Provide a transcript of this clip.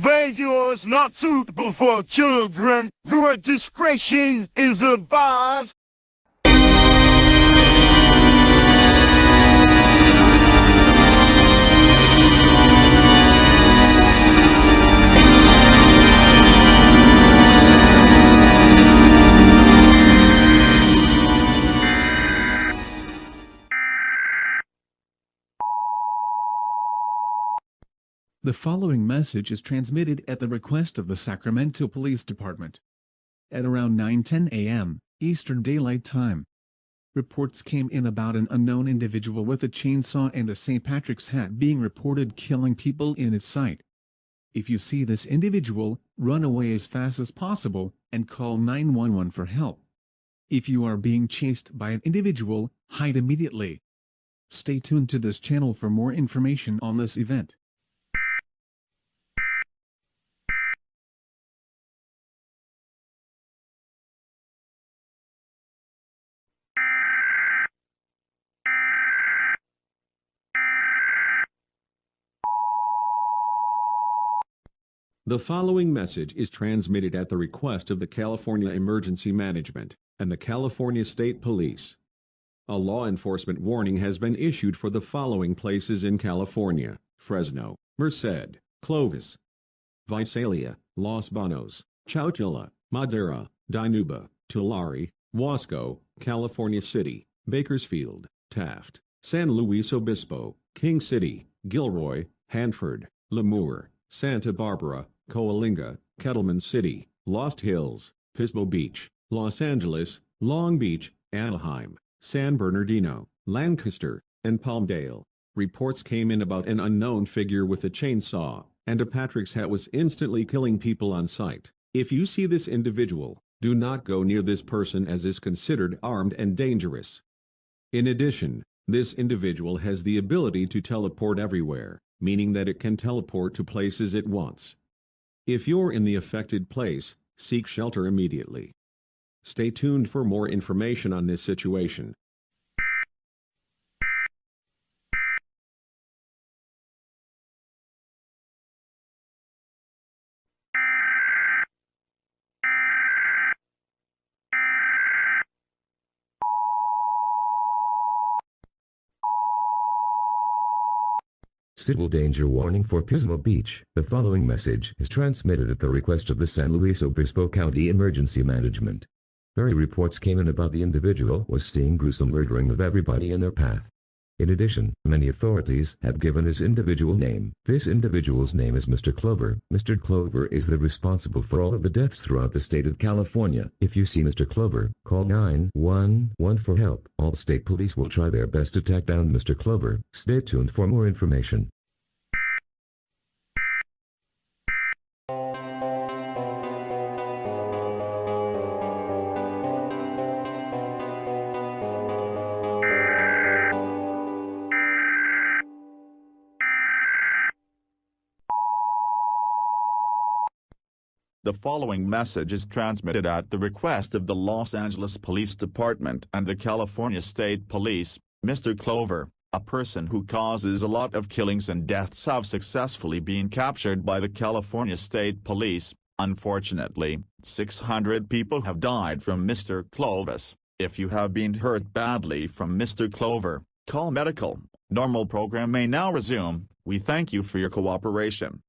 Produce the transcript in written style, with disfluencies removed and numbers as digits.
Video is not suitable for children. Your discretion is advised. The following message is transmitted at the request of the Sacramento Police Department. At around 9:10 a.m. Eastern Daylight Time, reports came in about an unknown individual with a chainsaw and a St. Patrick's hat being reported killing people in its sight. If you see this individual, run away as fast as possible and call 911 for help. If you are being chased by an individual, hide immediately. Stay tuned to this channel for more information on this event. The following message is transmitted at the request of the California Emergency Management and the California State Police. A law enforcement warning has been issued for the following places in California: Fresno, Merced, Clovis, Visalia, Los Banos, Chowchilla, Madera, Dinuba, Tulare, Wasco, California City, Bakersfield, Taft, San Luis Obispo, King City, Gilroy, Hanford, Lemoore, Santa Barbara, Coalinga, Kettleman City, Lost Hills, Pismo Beach, Los Angeles, Long Beach, Anaheim, San Bernardino, Lancaster, and Palmdale. Reports came in about an unknown figure with a chainsaw and a Patrick's hat was instantly killing people on sight. If you see this individual, do not go near this person as is considered armed and dangerous. In addition, this individual has the ability to teleport everywhere, meaning that it can teleport to places it wants. If you're in the affected place, seek shelter immediately. Stay tuned for more information on this situation. Civil danger warning for Pismo Beach. The following message is transmitted at the request of the San Luis Obispo County Emergency Management. Very reports came in about the individual was seeing gruesome murdering of everybody in their path. In addition, many authorities have given this individual name. This individual's name is Mr. Clover. Mr. Clover is the responsible for all of the deaths throughout the state of California. If you see Mr. Clover, call 911 for help. All state police will try their best to track down Mr. Clover. Stay tuned for more information. The following message is transmitted at the request of the Los Angeles Police Department and the California State Police. Mr. Clover, a person who causes a lot of killings and deaths, have successfully been captured by the California State Police. Unfortunately, 600 people have died from Mr. Clovis. If you have been hurt badly from Mr. Clover, call medical. Normal program may now resume. We thank you for your cooperation.